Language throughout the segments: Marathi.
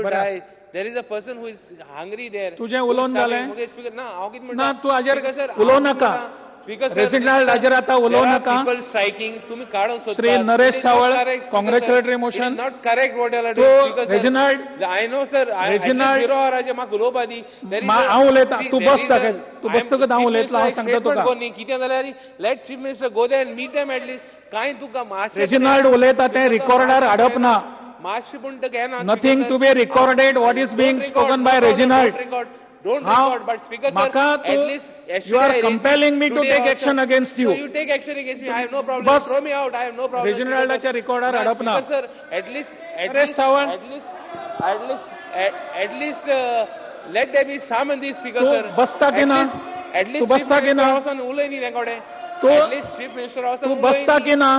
die. There is a person who is hungry there. तुझे उलोवन झालंय मुगे स्पीकर ना हांव कितें ना म्हणटा तू हाजेर Speaker sir, उलोव हांव नाका म्हणटा, Speaker sir, रेजिनाल्ड हाजेर आता उलोव नाका people striking तुम्ही काढून सोदतात. Shri Naresh It is not Sawal, correct, Speaker congratulatory sir. motion. It is not correct what you are तो doing, Speaker sir. Reginald I know sir. Reginald zero hour म्हाका उलोवपा दी. There is हांव उलयतां see, तूं there बस is a- दाखय तूं I am बसतकच हांव chief उलयतलो हांव minister सांगता statement तुका कोन्नी कितें जाल्यार let chief minister go there and meet them at least. कांय तुका मातशें रेजिनाल्ड उलयता तें रिकॉर्डार हाडप ना. मातशें पूण तें घेना. Nothing to be recorded. What is being spoken by Reginald. Don't How? record, but Speaker sir, Maka at to- least you yesterday are I raised compelling me to today take also- action against you. No, you take action against me. I have no problem. Bas. Throw me out. I have no problem. Reginald Speaker sir. recorder No, hadap na. Speaker sir, at least, Naresh Sawant. at least, let there be some in this, Speaker Tu sir. बसता की ना? At तू least Chief बसता की Minister ना? वचून उलय न्ही तेंकोडे. तू- At least Chief Minister वचून तू उलय बसता न्ही. की ना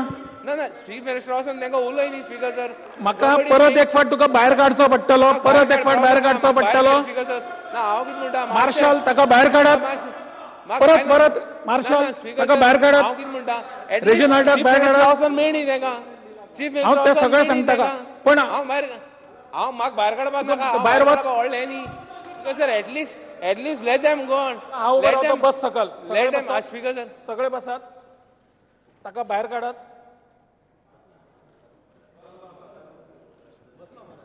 ना ना Chief Minister वचून तेंका उलय न्ही, Speaker sir. म्हाका Nobody परत saying- एक फाट तुका भायर काडचो पडटलो परत एक फाट भायर काडचो पडटलो Speaker sir. ना हांव कितें म्हणटा मार्शल ताका भायर काडप परत परत मार्शल ताका भायर काडप हांव कितें म्हणटा रेजिनाल्डाक भायर काडप वचून मेळ्ळी तेंका चीफ हांव तें सगळें सांगता का पण हांव म्हाका भायर काडपाक नाका भायर वच. व्हडलें न्ही sir at least let them go on हांव रावता बस सकल लेट देम स्पीकर सर सगळे बसात ताका भायर काडात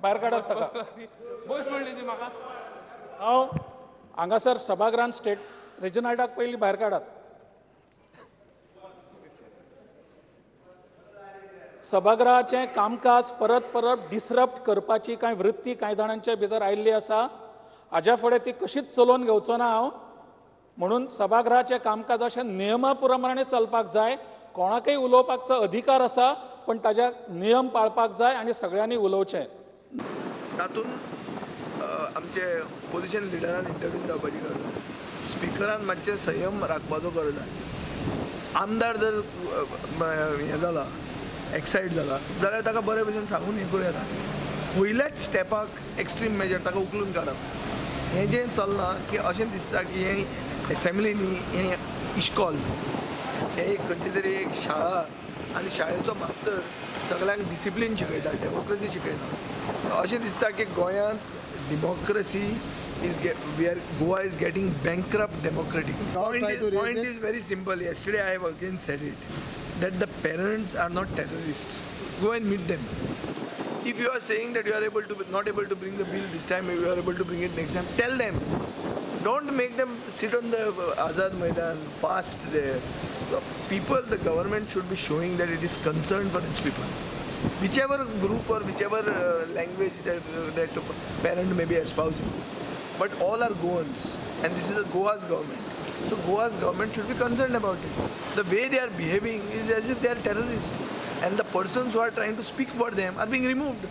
भायर काडात ताका बस म्हणली ती म्हाका हांव हांगासर सभागृहांत स्टेट रेजिनाल्डाक पयलीं भायर काडात सभागृहाचें कामकाज परत परत डिसरप्ट करपाची कांय वृत्ती कांय जाणांच्या भितर आयिल्ली आसा हाज्या फुडें ती कशीच चलोवन घेवचो ना हांव म्हणून सभागृहाचें कामकाज अशें नियमा प्रमाणे चलपाक जाय कोणाकय उलोवपाचो अधिकार आसा पण ताच्या नियम पाळपाक जाय आनी सगळ्यांनी उलोवचें तातूंत आमचे पोजिशन लिडरान इंटरव्यू जावपाची गरज आसा स्पिकरान मातशें संयम राखपाचो गरज आसा आमदार जर हें जाला एक्सायट जाला जाल्यार ताका बरे भशेन सांगून हें करूं येता पयल्याच स्टेपाक एक्स्ट्रीम मेजर ताका उखलून काडप हें जें चलना की अशें दिसता की हें एसेंब्लीनी हें इश्कॉल हें एक खंयची तरी एक शाळा आनी शाळेचो मास्तर सगळ्यांक डिसिप्लीन शिकयता डेमोक्रेसी शिकयता अशें दिसता की गोंयांत democracy Goa is getting bankrupt democratically. Point is very simple. Yesterday I have again said it that the parents are not terrorists. Go and meet them. If you are saying that you are not able to bring the bill this time, if you are able to bring it next time, tell them. Don't make them sit on the Azad Maidan, fast there. The people, the government should be showing that it is concerned for its people. Whichever group or whichever language that parent may be espousing. But all are Goans, and this is a Goa's government. So Goa's government should be concerned about it. The way they are behaving is as if they are terrorists, and the persons who are trying to speak for them are being removed.